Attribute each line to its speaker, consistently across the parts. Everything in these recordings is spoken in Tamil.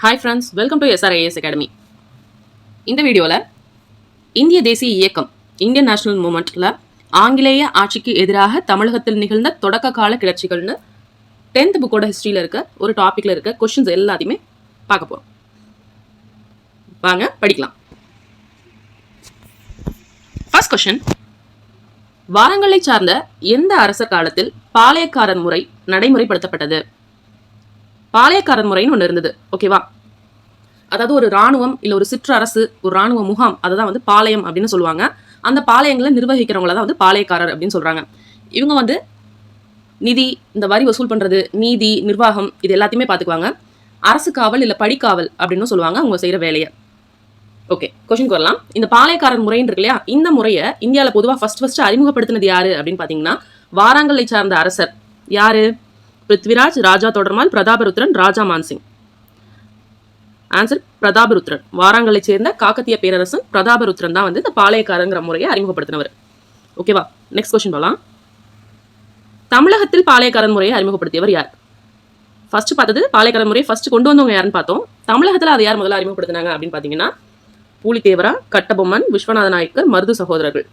Speaker 1: Hi friends, welcome to SRIS academy. இந்த வீடியோவில் இந்திய தேசிய இயக்கம் இந்தியன் நேஷனல் மூமெண்ட்டில் ஆங்கிலேய ஆட்சிக்கு எதிராக தமிழகத்தில் நிகழ்ந்த தொடக்க கால கிளர்ச்சிகள்னு 10th புக்கோட ஹிஸ்ட்ரியில் இருக்க ஒரு டாப்பிக்கில் இருக்க கொஷின்ஸ் எல்லாத்தையுமே பார்க்க போகிறோம். வாங்க படிக்கலாம். ஃபர்ஸ்ட் கொஷின், வாரங்களை சார்ந்த எந்த அரசர் காலத்தில் பாளையக்காரன் முறை நடைமுறைப்படுத்தப்பட்டது? பாளையக்காரன் முறைன்னு ஒன்று இருந்தது, ஓகேவா? அதாவது ஒரு ராணுவம் இல்லை ஒரு சிற்றரசு, ஒரு ராணுவ முகாம், அதை தான் பாளையம் அப்படின்னு சொல்லுவாங்க. அந்த பாளையங்களை நிர்வகிக்கிறவங்கள தான் பாளையக்காரர் அப்படின்னு சொல்கிறாங்க. இவங்க நிதி, இந்த வரி வசூல் பண்ணுறது, நீதி, நிர்வாகம், இது எல்லாத்தையுமே பார்த்துக்குவாங்க. அரசு காவல் இல்லை படிக்காவல் அப்படின்னு சொல்லுவாங்க அவங்க செய்கிற வேலையை. ஓகே, கொஸ்டின் வரலாம். இந்த பாளையக்காரர் முறைன்னு இருக்கு இல்லையா, இந்த முறையை இந்தியாவில் பொதுவாக ஃபர்ஸ்ட் அறிமுகப்படுத்தினது யாரு அப்படின்னு பார்த்தீங்கன்னா வாராங்கலை சார்ந்த அரசர். யாரு? பிருத்விராஜ், ராஜா தொடர்மால், பிரதாபருத்ரன், ராஜா மான்சிங். ஆன்சர் பிரதாபருத்ரன். வாராங்கலை சேர்ந்த காக்கத்திய பேரரசன் பிரதாபருத்ரன் தான் இந்த பாளையக்காரங்கிற முறையை அறிமுகப்படுத்தினவர். ஓகேவா? நெக்ஸ்ட் கொஸ்டின் போகலாம். தமிழகத்தில் பாளையக்காரன் முறையை அறிமுகப்படுத்தியவர் யார்? ஃபர்ஸ்ட் பார்த்தது பாளையக்காரன் முறையை ஃபர்ஸ்ட் கொண்டு வந்தவங்க யாருன்னு பார்த்தோம். தமிழகத்தில் அதை யார் முதல்ல அறிமுகப்படுத்தினாங்க அப்படின்னு பார்த்தீங்கன்னா பூலித்தேவரா, கட்டபொம்மன், விஸ்வநாத நாயக்கர், மருது சகோதரர்கள்.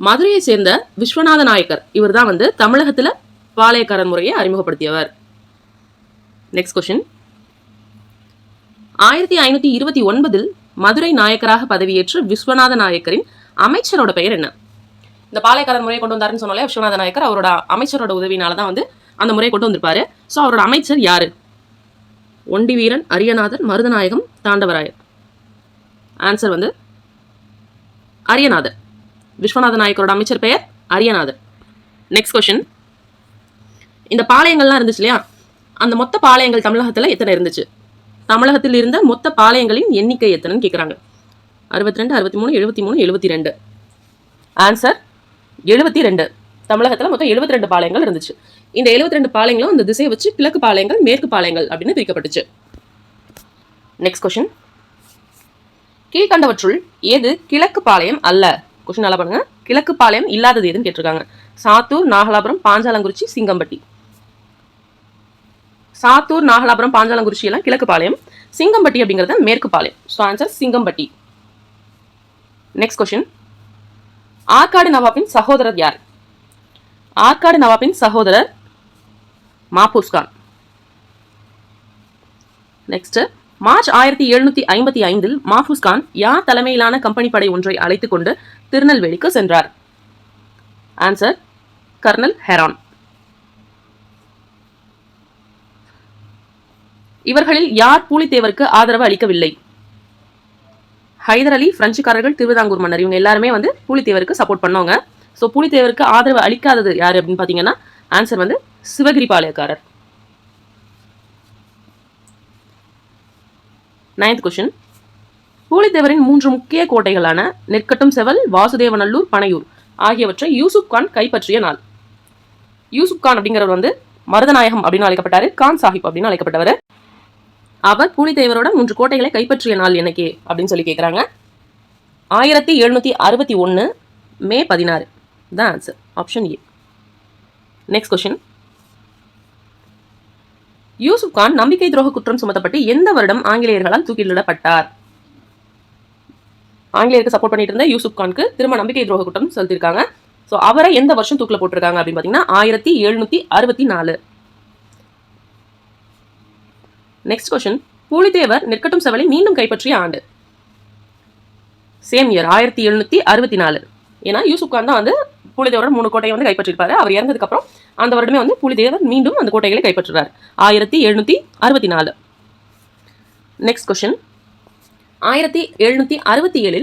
Speaker 1: மதுரையை சேர்ந்த விஸ்வநாத நாயக்கர் இவர் தான் தமிழகத்தில் பாளையக்காரன் முறையை அறிமுகப்படுத்தியவர். நெக்ஸ்ட் கொஸ்டின், 1529 மதுரை நாயக்கராக பதவியேற்று விஸ்வநாத நாயக்கரின் அமைச்சரோட பெயர் என்ன? இந்த பாளையக்காரன் முறையை கொண்டு வந்தாருன்னு சொன்னாலே விஸ்வநாத நாயக்கர் அவரோட அமைச்சரோட உதவினால தான் அந்த முறையை கொண்டு வந்திருப்பாரு. ஸோ அவரோட அமைச்சர் யாரு? ஒண்டி வீரன், அரியநாதர், மருதநாயகம், தாண்டவராயர். ஆன்சர் அரியநாதர். விஸ்வநாத நாயக்கரோட அமைச்சர் பெயர் அரியநாதர். நெக்ஸ்ட் கொஸ்டின், இந்த பாளையங்கள்லாம் இருந்துச்சு இல்லையா, அந்த மொத்த பாளையங்கள் தமிழகத்தில் எத்தனை இருந்துச்சு? தமிழகத்தில் இருந்த மொத்த பாளையங்களின் எண்ணிக்கை எத்தனைன்னு கேட்குறாங்க. 62, 63, 73, 72. ஆன்சர் 72. தமிழகத்தில் மொத்தம் 72 பாளையங்கள் இருந்துச்சு. இந்த 72 பாளையங்களும் அந்த திசையை வச்சு கிழக்கு பாளையங்கள், மேற்கு பாளையங்கள் அப்படின்னு பிரிக்கப்பட்டுச்சு. நெக்ஸ்ட் கொஸ்டின், கீழ்கண்டவற்றுள் எது கிழக்கு பாளையம் அல்ல? கொஸ்டின் நல்லா பண்ணுங்க. கிழக்கு பாளையம் இல்லாதது எதுன்னு கேட்டிருக்காங்க. சாத்தூர், நாகலாபுரம், பாஞ்சாலங்குறிச்சி, சிங்கம்பட்டி. சாத்தூர், நாகலாபுரம், பாஞ்சாலங்குறிச்சி எல்லாம் கிழக்கு பாளையம். சிங்கம்பட்டி அப்படிங்கிறது மேற்கு பாளையம். So answer Singampatti. Next question, Arcot நவாபின் சகோதரர் யார்? ஆற்காடு நவாபின் சகோதரர் மாபூஸ் கான். நெக்ஸ்ட், மார்ச் 1755 மாபூஸ் கான் யார் தலைமையிலான கம்பெனி படை ஒன்றை அழைத்துக் கொண்டு திருநெல்வேலிக்கு சென்றார்? Answer colonel Heron. இவர்களில் யார் பூலித்தேவருக்கு ஆதரவு அளிக்கவில்லை? ஹைதர் அலி, பிரெஞ்சுக்காரர்கள், திருவிதாங்கூர் மன்னர், இவங்க எல்லாருமே பூலித்தேவருக்கு சப்போர்ட் பண்ணவங்க. ஸோ பூலித்தேவருக்கு ஆதரவு அளிக்காதது யாரு அப்படின்னு பார்த்தீங்கன்னா ஆன்சர் சிவகிரி பாளையக்காரர். 9th கொஸ்டின், பூலித்தேவரின் 3 முக்கிய கோட்டைகளான நெற்கட்டும் செவல், வாசுதேவநல்லூர், பனையூர் ஆகியவற்றை யூசுப் கான் கைப்பற்றிய நாள். யூசுப் கான் அப்படிங்கிறவர் மருதநாயகம் அப்படின்னு அழைக்கப்பட்டாரு. கான் சாஹிப் அப்படின்னு அழைக்கப்பட்டவர். அவர் பூலித்தேவரோட 3 கோட்டைகளை கைப்பற்றிய நாள் என்னைக்கு அப்படின்னு சொல்லி கேட்குறாங்க. 1761 மே 16 தான் answer. Option A. Next question, Yusuf Khan நம்பிக்கை துரோக குற்றம் சுமத்தப்பட்டு எந்த வருடம் ஆங்கிலேயர்களால் தூக்கிலிடப்பட்டார்? ஆங்கிலேயருக்கு சப்போர்ட் பண்ணிட்டு இருந்த யூசுப் கானுக்கு திரும்ப நம்பிக்கை துரோக குற்றம் செலுத்திருக்காங்க. ஸோ அவரை எந்த வருஷம் தூக்கில் போட்டிருக்காங்க அப்படின்னு பார்த்தீங்கன்னா 1764. நெக்ஸ்ட் கொஸ்டின், பூலித்தேவர் நெற்கட்டும் செவலை மீண்டும் கைப்பற்றிய ஆண்டு? Same year 1764. ஏன்னா யூசுப் கான் தான் பூலித்தேவரோட 3 கோட்டையை கைப்பற்றிருப்பாரு. அவர் இறந்ததுக்கு அப்புறம் அந்த வருடமே பூலித்தேவர் மீண்டும் அந்த கோட்டைகளை கைப்பற்றுறார். 1764. நெக்ஸ்ட் கொஸ்டின், 1767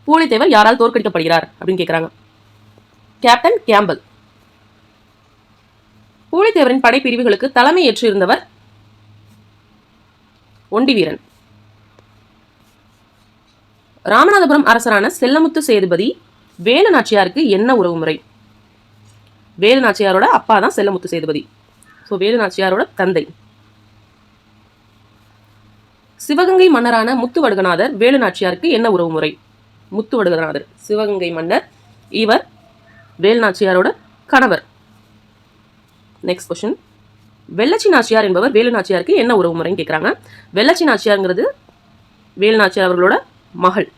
Speaker 1: பூலித்தேவர் யாரால் தோற்கடிக்கப்படுகிறார் அப்படின்னு கேட்குறாங்க. Captain Campbell. பூலித்தேவரின் படைப்பிரிவுகளுக்கு தலைமை ஏற்று இருந்தவர் ஒண்டி வீரன். ராமநாதபுரம் அரசரான செல்லமுத்து சேதுபதி வேலு நாச்சியாருக்கு என்ன உறவு முறை? வேலு நாச்சியாரோட அப்பா தான் செல்லமுத்து சேதுபதி. ஸோ வேலு நாச்சியாரோட தந்தை. சிவகங்கை மன்னரான முத்துவடுகநாதர் வேலு நாச்சியாருக்கு என்ன உறவு முறை? முத்துவடுகநாதர் சிவகங்கை மன்னர், இவர் வேலு நாச்சியாரோட கணவர். நெக்ஸ்ட் கொஸ்டின், வெள்ளச்சி நாச்சியார் என்பவர் வேலு நாச்சியாருக்கு என்ன உறவு முறைன்னு கேட்குறாங்க. வெள்ளச்சி நாச்சியாருங்கிறது வேலு நாச்சியார் அவர்களோட மகள்.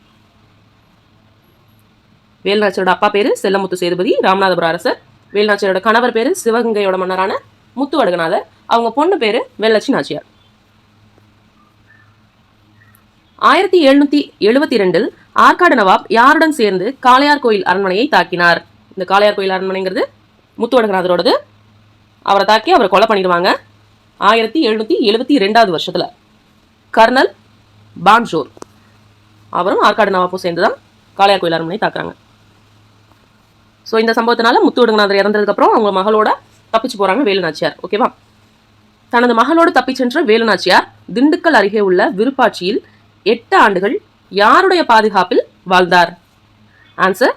Speaker 1: வேலு நாச்சியாரோட அப்பா பேரு செல்லமுத்து சேதுபதி, ராமநாதபுர அரசர். வேலு நாச்சியாரோட கணவர் பேரு சிவகங்கையோட மன்னரான முத்து வடுகநாதர். அவங்க பொண்ணு பேரு வெள்ளச்சி நாச்சியார். 1772 ஆற்காடு நவாப் யாருடன் சேர்ந்து காளையார் கோயில் அரண்மனையை தாக்கினார்? இந்த காளையார் கோயில் அரண்மனைங்கிறது முத்து வடுகநாதரோடது. அவரை தாக்கி அவரை கொலை பண்ணிடுவாங்க 1772 வருஷத்துல. கர்னல் பான்ஜோர் அவரும் ஆற்காடு நவாப்பும் சேர்ந்து தான் காளையார் கோயில் அரண்மனை தாக்குறாங்க. ஸோ இந்த சம்பவத்தினால முத்து வடுகநாதர் இறந்ததுக்கப்புறம் அவங்க மகளோட தப்பிச்சு போறாங்க வேலு நாச்சியார். ஓகேவா? தனது மகளோடு தப்பிச் சென்ற வேலு நாச்சியார் திண்டுக்கல் அருகே உள்ள விருப்பாட்சியில் 8 ஆண்டுகள் யாருடைய பாதுகாப்பில் வாழ்ந்தார்? ஆன்சர்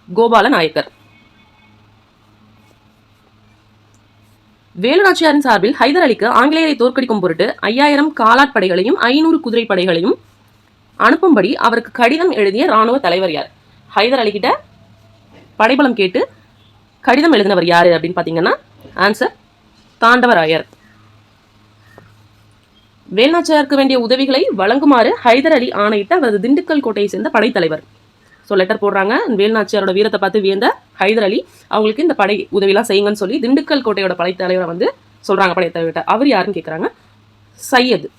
Speaker 1: கோபால நாயக்கர். வேலு நாச்சியாரின் சார்பில் ஹைதர் அலிக்கு ஆங்கிலேயரை தோற்கடிக்கும் பொருட்டு 5000 காலாட்படைகளையும் 500 குதிரை படைகளையும் அனுப்பும்படி அவருக்கு கடிதம் எழுதிய இராணுவ தலைவர் யார்? ஹைதர் அலிகிட்ட படைபலம் கேட்டு கடிதம் எழுதினவர் யாரு அப்படின்னு பாத்தீங்கன்னா ஆன்சர் தாண்டவராயர். வேலுநாச்சியாருக்கு வேண்டிய உதவிகளை வழங்குமாறு ஹைதர் அலி ஆணையிட்ட அவரது திண்டுக்கல் கோட்டையை சேர்ந்த படைத்தலைவர். ஸோ லெட்டர் போடுறாங்க. வேலுநாச்சியாரோட வீரத்தை பார்த்து வியந்த ஹைதர் அலி அவங்களுக்கு இந்த படை உதவிலாம் செய்யுங்கன்னு சொல்லி திண்டுக்கல் கோட்டையோட படைத்தலைவரை வந்து சொல்றாங்க. படைத்தலைவர்கிட்ட அவர் யாருன்னு கேட்குறாங்க. சையது.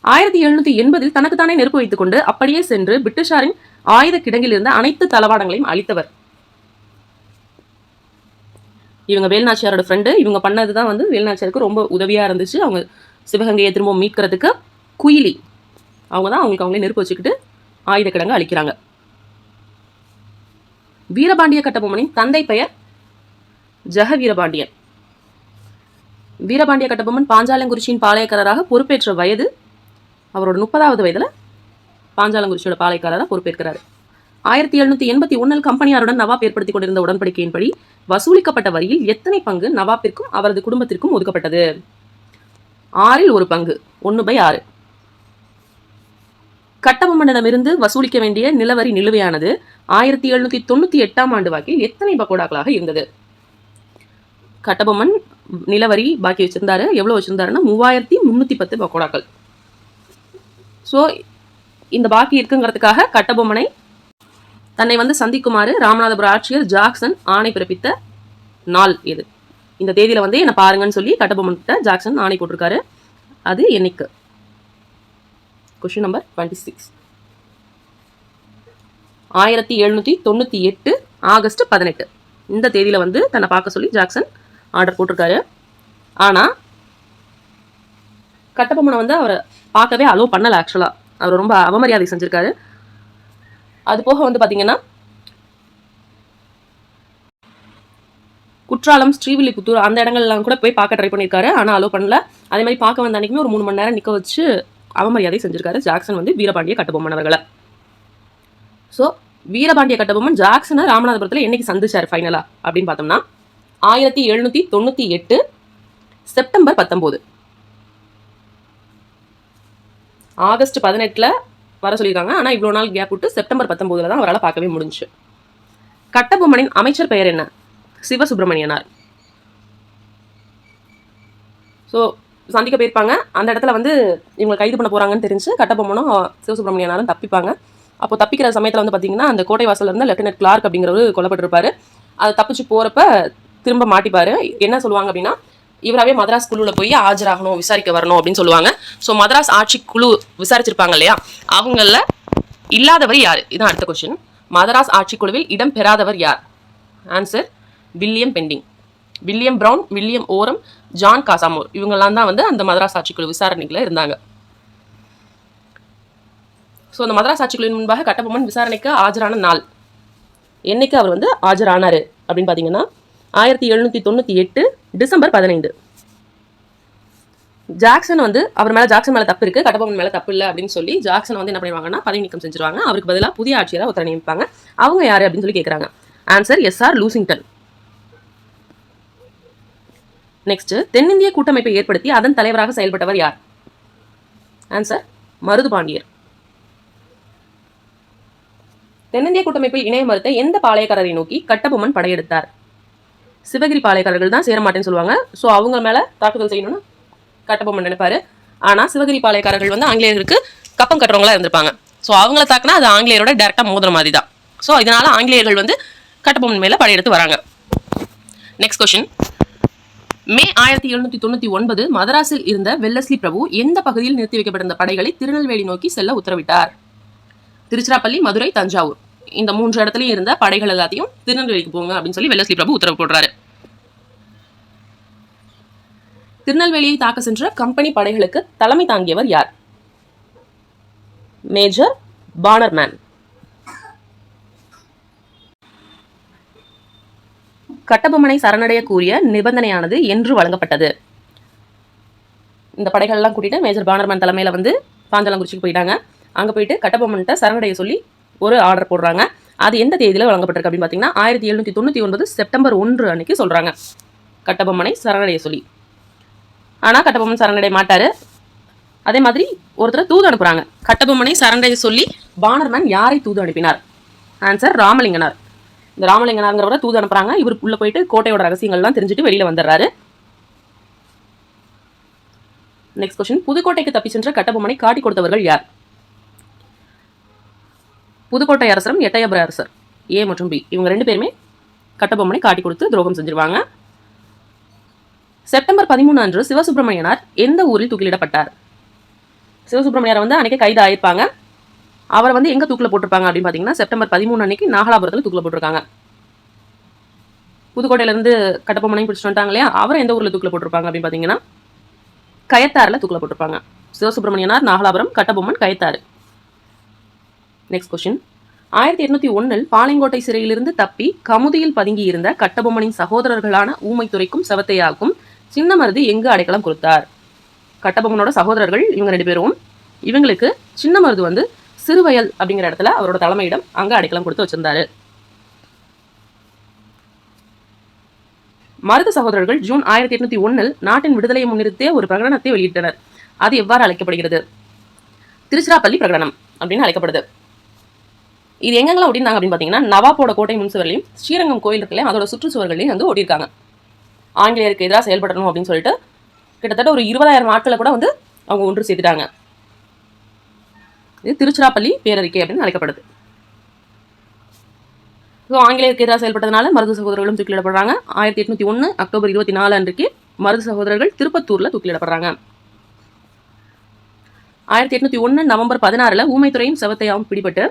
Speaker 1: 1780 தனக்குத்தானே நெருப்பு வைத்துக் கொண்டு அப்படியே சென்று பிரிட்டிஷாரின் ஆயுத கிடங்கில் இருந்த அனைத்து தளவாடங்களையும் அழித்தவர். இவங்க வேலுநாச்சியாரோட ஃப்ரெண்டு. இவங்க பண்ணதுதான் வந்து வேலுநாச்சியாருக்கு ரொம்ப உதவியா இருந்துச்சு. அவங்க சிவகங்கையை திரும்ப மீட்கிறதுக்கு குயிலி அவங்க தான் அவங்களே நெருப்பு வச்சுக்கிட்டு ஆயுத கிடங்கு அழிக்கிறாங்க. வீரபாண்டிய கட்டபொம்மனின் தந்தை பெயர் ஜெக வீரபாண்டியன். வீரபாண்டிய கட்டபொம்மன் பாஞ்சாலங்குறிச்சியின் பாளையக்காரராக பொறுப்பேற்ற வயது அவரோட 30வது வயதுல பாஞ்சாலங்குறிச்சியோட பாளையக்காரராக பொறுப்பேற்கிறார். 1781 கம்பெனியாருடன் நவாப் ஏற்படுத்திக் கொண்டிருந்த உடன்படிக்கையின்படி வசூலிக்கப்பட்ட வரியில் எத்தனை பங்கு நவாப்பிற்கும் அவரது குடும்பத்திற்கும் ஒதுக்கப்பட்டது? 1/6 பங்கு, 1/6. கட்டபொம்மனிடமிருந்து வசூலிக்க வேண்டிய நிலவரி நிலுவையானது 1798 ஆண்டு வாக்கில் எத்தனை பக்கோடாக்களாக இருந்தது? கட்டபொம்மன் நிலவரி பாக்கி வச்சிருந்தாரு. எவ்வளவு வச்சிருந்தாருன்னா 3310 பக்கோடாக்கள். ஸோ இந்த பாக்கி இருக்குங்கிறதுக்காக கட்டபொம்மனை தன்னை வந்து சந்திக்குமாறு ராமநாதபுர ஆட்சியர் ஜாக்சன் ஆணை பிறப்பித்த நாள் எது? இந்த தேதியில வந்து என்ன பாருங்கன்னு சொல்லி கட்டபொம்மன் கிட்ட ஜாக்சன் ஆணை போட்டிருக்காரு. அது என்னைக்கு? Question number 26. 1798 ஆகஸ்ட் 18 இந்த தேதியில வந்து தன்னை பார்க்க சொல்லி ஜாக்சன் ஆர்டர் போட்டிருக்காரு. ஆனா கட்டபொம்மனை வந்து அவரை பார்க்கவே அலோவ் பண்ணல. ஆக்சுவலா அவர் ரொம்ப அவமரியாதை செஞ்சிருக்காரு. அது போக வந்து பாத்தீங்கன்னா குற்றாலம், ஸ்ரீவில்லிபுத்தூர் அந்த இடங்கள்லாம் கூட போய் பார்க்க ட்ரை பண்ணியிருக்காரு. ஆனால் அலோவ் பண்ணல. அதே மாதிரி பார்க்க வந்த அன்னைக்குமே ஒரு 3 மணி நேரம் நிற்க வச்சு அவமரியாதை செஞ்சிருக்காரு ஜாக்சன் வந்து வீரபாண்டிய கட்டபொம்மன் அவர்களை. ஸோ வீரபாண்டிய கட்டபொம்மன் ஜாக்சனை ராமநாதபுரத்தில் என்னைக்கு சந்திச்சார் ஃபைனலா அப்படின்னு பார்த்தோம்னா 1798 செப்டம்பர் 19. ஆகஸ்ட் 18 வர சொல்லியிருக்காங்க. ஆனால் இவ்வளோ நாள் கேப் விட்டு செப்டம்பர் 19 தான் அவரால் பார்க்கவே முடிஞ்சு. கட்டபொம்மனின் அமைச்சர் பெயர் என்ன? சிவசுப்பிரமணியனார். ஸோ சந்திக்க போயிருப்பாங்க. அந்த இடத்துல வந்து இவங்க கைது பண்ண போகிறாங்கன்னு தெரிஞ்சு கட்டபொம்மனும் சிவசுப்பிரமணியனாரும் தப்பிப்பாங்க. அப்போ தப்பிக்கிற சமயத்தில் வந்து பார்த்தீங்கன்னா அந்த கோட்டை வாசலில் இருந்து லெப்டினன்ட் கிளார்க் அப்படிங்கிறவர் கொல்லப்பட்டிருப்பாரு. அது தப்பிச்சு போகிறப்ப திரும்ப மாட்டிப்பாரு. என்ன சொல்லுவாங்க அப்படின்னா இவராகவே மதராஸ் குழுவில் போய் ஆஜராகணும், விசாரிக்க வரணும் அப்படின்னு சொல்லுவாங்க. ஸோ மதராஸ் ஆட்சி குழு விசாரிச்சிருப்பாங்க இல்லையா, அவங்கள இல்லாதவர் யார்? இதுதான் அடுத்த கொஸ்டின். மதராஸ் ஆட்சி குழுவில் இடம் பெறாதவர் யார்? Answer William Bentinck, William brown, William ஓரம், ஜான் காசாமோர். இவங்கெல்லாம் தான் வந்து அந்த மதராஸ் ஆட்சிக்குழு விசாரணையில் இருந்தாங்க. ஸோ அந்த மதராஸ் ஆட்சிக்குழுவின் முன்பாக கட்டபொம்மன் விசாரணைக்கு ஆஜரான நாள் என்னைக்கு அவர் வந்து ஆஜரானாரு அப்படின்னு பார்த்தீங்கன்னா 1798 டிசம்பர் 15. ஜாக்சன் வந்து ஜாக்சன் மேலே தப்பு இருக்குது, கட்டபொம்மன் மேலே தப்பு இல்லை அப்படின்னு சொல்லி ஜாக்சன் வந்து என்ன பண்ணிடுவாங்கன்னா பதவி நீக்கம் செஞ்சிருவாங்க. அவருக்கு பதிலாக புதிய ஆட்சியராக ஒருத்தர் நியமிப்பாங்க. அவங்க யார் அப்படின்னு சொல்லி கேட்குறாங்க. Answer SR Lushington. நெக்ஸ்ட், தென்னிந்திய கூட்டமைப்பை ஏற்படுத்தி அதன் தலைவராக செயல்பட்டவர் யார்? ஆன்சர் மருது பாண்டியர். தென்னிந்திய கூட்டமைப்பில் இணைய மறுத்த எந்த பாளையக்காரரை நோக்கி கட்டபொம்மன் படையெடுத்தார்? சிவகிரி பாளையக்காரர்கள் தான் சேரமாட்டேன்னு சொல்லுவாங்க. ஸோ அவங்க மேலே தாக்குதல் செய்யணும்னு கட்டபொம்மன் நினைப்பாரு. ஆனால் சிவகிரி பாளையக்காரர்கள் வந்து ஆங்கிலேயருக்கு கப்பம் கட்டுறவங்களா இருந்திருப்பாங்க. ஸோ அவங்கள தாக்குனா அது ஆங்கிலேயரோட டேரெக்டாக மோதுற மாதிரி தான். ஸோ இதனால ஆங்கிலேயர்கள் வந்து கட்டபொம்மன் மேலே படையெடுத்து வராங்க. Next question. மே 1799 மதராஸில் இருந்த வெல்லஸ்லி பிரபு எந்த பகுதியில் நிறுத்தி வைக்கப்பட்டிருந்த படைகளை திருநெல்வேலி நோக்கி செல்ல உத்தரவிட்டார்? திருச்சிராப்பள்ளி, மதுரை, தஞ்சாவூர் இந்த 3 இடத்துலயும் இருந்த படைகள் எல்லாத்தையும் திருநெல்வேலிக்கு போங்க அப்படின்னு சொல்லி வெல்லஸ்லி பிரபு உத்தரவு போடுறாரு. திருநெல்வேலியை தாக்க சென்ற கம்பெனி படைகளுக்கு தலைமை தாங்கியவர் யார்? Major Bannerman. கட்டபொம்மனை சரணடைய கூறிய நிபந்தனையானது என்று வழங்கப்பட்டது? இந்த படைகள் எல்லாம் கூட்டிட்டு மேஜர் பானர்மேன் தலைமையில வந்து பாஞ்சாலங்குறிச்சிக்கு போயிட்டாங்க. அங்க போயிட்டு கட்டபொம்மன்கிட்ட சரணடைய சொல்லி ஒரு ஆர்டர் போடுறாங்க. அது எந்த தேதியில வழங்கப்பட்டிருக்கு அப்படின்னு பாத்தீங்கன்னா 1799 செப்டம்பர் 1 அன்னைக்கு சொல்றாங்க கட்டபொம்மனை சரணடைய சொல்லி. ஆனா கட்டபொம்மன் சரணடைய மாட்டாரு. அதே மாதிரி ஒருத்தர் தூது அனுப்புறாங்க. கட்டபொம்மனை சரணடைய சொல்லி பானர்மேன் யாரை தூது அனுப்பினார்? ஆன்சர் ராமலிங்கனார். இந்த ராமலிங்கனார்ங்கிறவரை தூது அனுப்புறாங்க. இவர் உள்ள போயிட்டு கோட்டையோட ரகசியங்கள்லாம் தெரிஞ்சுட்டு வெளியில வந்துடுறாரு. Next question. புதுக்கோட்டைக்கு தப்பி சென்ற கட்டபொம்மனை காட்டி கொடுத்தவர்கள் யார்? புதுக்கோட்டை அரசரும் எட்டயபுர அரசர் ஏ மற்றும் பி இவங்க 2 பேருமே கட்டபொம்மனை காட்டி கொடுத்து துரோகம் செஞ்சிருவாங்க. செப்டம்பர் 13 அன்று சிவசுப்பிரமணியனார் எந்த ஊரில் தூக்கிலிடப்பட்டார்? சிவசுப்பிரமணியர் வந்து அன்னைக்கு கைது ஆயிருப்பாங்க. அவரை வந்து எங்க தூக்கில போட்டிருப்பாங்க அப்படின்னு பாத்தீங்கன்னா செப்டம்பர் 13 அன்னைக்கு நாகலாபுரத்தில் தூக்கில போட்டிருக்காங்க. புதுக்கோட்டையில இருந்து கட்டபொம்மனையும் பிடிச்சிட்டு வந்துட்டாங்க இல்லையா, அவரை எந்த ஊர்ல தூக்கில போட்டிருப்பாங்க அப்படின்னு பாத்தீங்கன்னா கயத்தாறுல தூக்கில போட்டிருப்பாங்க. சிவசுப்பிரமணியனார் நாகலாபுரம், கட்டபொம்மன் கயத்தாறு. Next question. 1801 பாளையங்கோட்டை சிறையிலிருந்து தப்பி கமுதியில் பதுங்கி இருந்த கட்டபொம்மனின் சகோதரர்களான ஊமைத்துரைக்கும் செவத்தையாவுக்கும் சின்னமருது எங்கு அடைக்கலம் கொடுத்தார்? கட்டபொம்மனோட சகோதரர்கள் இவங்க 2 பேரும். இவங்களுக்கு சின்னமருது வந்து சிறுவயல் அப்படிங்கிற இடத்துல அவரோட தலைமையிடம் அங்க அடைக்கலம் கொடுத்து வச்சிருந்தாரு. மருது சகோதரர்கள் ஜூன் 1801 நாட்டின் விடுதலையை முன்னிறுத்தே ஒரு பிரகடனத்தை வெளியிட்டனர். அது எவ்வாறு அழைக்கப்படுகிறது? திருச்சிராப்பள்ளி பிரகடனம் அப்படின்னு அழைக்கப்படுது. இது எங்கெல்லாம் ஒட்டியிருந்தாங்க அப்படின்னு பார்த்தீங்கன்னா நவாப்போட கோட்டை முன்சுவர்களையும் ஸ்ரீரங்கம் கோயில் இருக்குல்லையும் அதோட சுற்றுச்சுவர்களையும் வந்து ஒட்டியிருக்காங்க. ஆங்கிலேயருக்கு எதிராக செயல்படணும் அப்படின்னு சொல்லிட்டு கிட்டத்தட்ட ஒரு 20,000 நாட்களை கூட வந்து அவங்க ஒன்று சேர்த்துட்டாங்க. இது திருச்சிராப்பள்ளி பேரறிக்கை அப்படின்னு அழைக்கப்படுது. ஸோ ஆங்கிலேயருக்கு எதிராக செயல்பட்டதுனால மருது சகோதரர்களும் தூக்கிலிடப்படுறாங்க. 1801 அக்டோபர் 24 அன்றைக்கு மருது சகோதரர்கள் திருப்பத்தூர்ல தூக்கிலிடப்படுறாங்க. 1801 நவம்பர் 16 ஊமைத்துறையும் செவத்தையாவும் பிடிபட்டு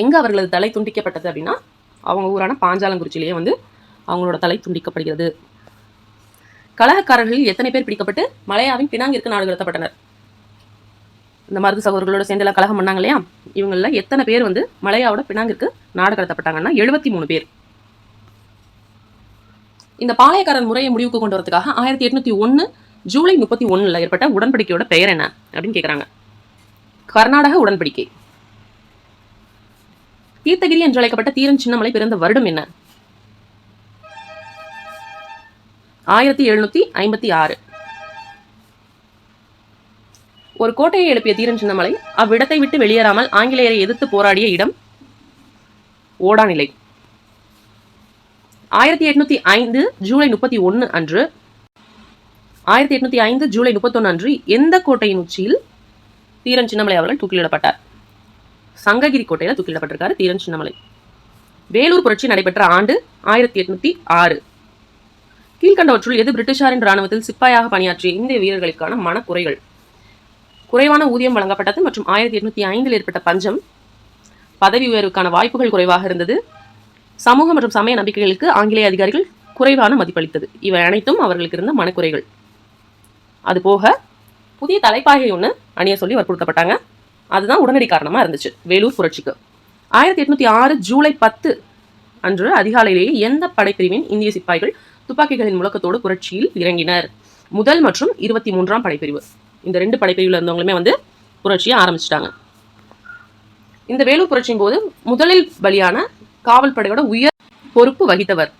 Speaker 1: எங்க அவர்களது தலை துண்டிக்கப்பட்டது அப்படின்னா அவங்க ஊரான பாஞ்சாலங்குறிச்சியிலேயே வந்து அவங்களோட தலை துண்டிக்கப்படுகிறது. கலகக்காரர்களில் எத்தனை பேர் பிடிக்கப்பட்டு மலையாவின் பினாங்கிற்கு நாடு கடத்தப்பட்டனர்? இந்த மருது சகோதரர்களோட சேர்ந்து எல்லாம் கலகம் பண்ணாங்க இல்லையா, இவங்கள எத்தனை பேர் வந்து மலையாவோட பினாங்கிற்கு நாடு கடத்தப்பட்டாங்கன்னா 73 பேர். இந்த பாளையக்காரன் முறையை முடிவுக்கு கொண்டு வரதுக்காக 1801 ஜூலை 31 ஏற்பட்ட உடன்படிக்கையோட பெயர் என்ன அப்படின்னு கேட்குறாங்க. கர்நாடக உடன்படிக்கை. தீர்த்தகிரி என்று அழைக்கப்பட்ட தீரன் சின்னமலை பிறந்த வருடம் என்ன? 1756. ஒரு கோட்டையை எழுப்பிய தீரன் சின்னமலை அவ்விடத்தை விட்டு வெளியேறாமல் ஆங்கிலேயரை எதிர்த்து போராடிய இடம் ஓடாநிலை. 1805 ஜூலை 31 அன்று 1805 ஜூலை 31 அன்று எந்த கோட்டையின் உச்சியில் தீரன் சின்னமலை அவர்கள் தூக்கிலிடப்பட்டார்? சங்ககிரி கோட்டையில தூக்கிலிடப்பட்டிருக்காரு தீரன் சின்னமலை. வேலூர் புரட்சி நடைபெற்ற ஆண்டு 1806. கீழ்கண்டவற்றுள் எது பிரிட்டிஷாரின் ராணுவத்தில் சிப்பாயாக பணியாற்றிய இந்திய வீரர்களுக்கான மனக்குறைகள்? குறைவான ஊதியம் வழங்கப்பட்டது மற்றும் 1805 ஏற்பட்ட பஞ்சம், பதவி உயர்வுக்கான வாய்ப்புகள் குறைவாக இருந்தது, சமூக மற்றும் சமய நம்பிக்கைகளுக்கு ஆங்கிலேய அதிகாரிகள் குறைவான மதிப்பளித்தது. இவை அனைத்தும் அவர்களுக்கு இருந்த மனக்குறைகள். அதுபோக புதிய தலைப்பாகை ஒன்று அணிய சொல்லி வற்புறுத்தப்பட்டாங்க. அதுதான் உடனடி காரணமா இருந்துச்சு வேலூர் புரட்சிக்கு. 1806 ஜூலை 10 அன்று அதிகாலையிலேயே எந்த படைப்பிரிவின் இந்திய சிப்பாய்கள் துப்பாக்கிகளின் முழக்கத்தோடு புரட்சியில் இறங்கினர்? முதல் மற்றும் 23ஆம் படைப்பிரிவு. இந்த 2 படைப்பிரிவில் இருந்தவங்களுமே வந்து புரட்சியை ஆரம்பிச்சிட்டாங்க. இந்த வேலூர் புரட்சியின் போது முதலில் பலியான காவல் படையோட உயர் பொறுப்பு வகித்தவர்?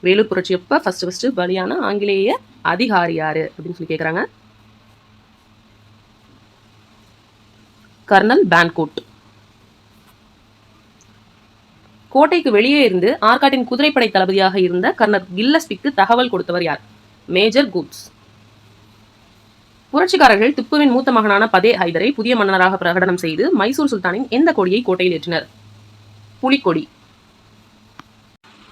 Speaker 1: வேலூர் புரட்சி எப்ப ஃபர்ஸ்ட் பலியான ஆங்கிலேய அதிகாரி யாரு அப்படின்னு சொல்லி கேட்குறாங்க. கர்னல் பான்கோட். கோட்டைக்கு வெளியே இருந்து ஆற்காட்டின் குதிரைப்படை தளபதியாக இருந்த கர்னல் கில்லஸ்பிக்கு தகவல் கொடுத்தவர் யார்? Major goods. புரட்சிக்காரர்கள் திப்புவின் மூத்த மகனான பதே ஹைதரை புதிய மன்னராக பிரகடனம் செய்து மைசூர் சுல்தானின் எந்த கொடியை கோட்டையில் ஏற்றினர்? புலிக்கொடி.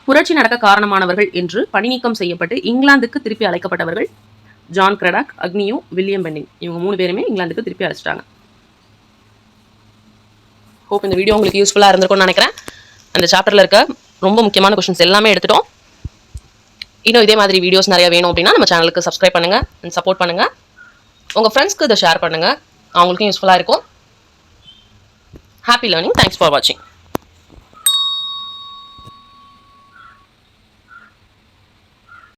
Speaker 1: புரட்சி நடக்க காரணமானவர்கள் என்று பணி நீக்கம் செய்யப்பட்டு இங்கிலாந்துக்கு திருப்பி அழைக்கப்பட்டவர்கள் ஜான் கிரடாக், அக்னியோ, வில்லியம் பென்னிங். இவங்க 3 பேருமே இங்கிலாந்துக்கு திருப்பி அழைச்சிட்டாங்க. ஹோப் இந்த வீடியோ உங்களுக்கு யூஸ்ஃபுல்லாக இருந்திருக்கும்னு நினைக்கிறேன். அந்த சாப்டரில் இருக்க ரொம்ப முக்கியமான கொஸ்டின்ஸ் எல்லாமே எடுத்துட்டோம். இன்னும் இதே மாதிரி வீடியோஸ் நிறைய வேணும் அப்படின்னா நம்ம சேனலுக்கு சப்ஸ்கிரைப் பண்ணுங்கள் அண்ட் சப்போர்ட் பண்ணுங்கள். உங்கள் ஃப்ரெண்ட்ஸ்க்கு இதை ஷேர் பண்ணுங்கள், அவங்களுக்கும் யூஸ்ஃபுல்லாக இருக்கும். Happy learning. தேங்க்ஸ் ஃபார் வாட்சிங்.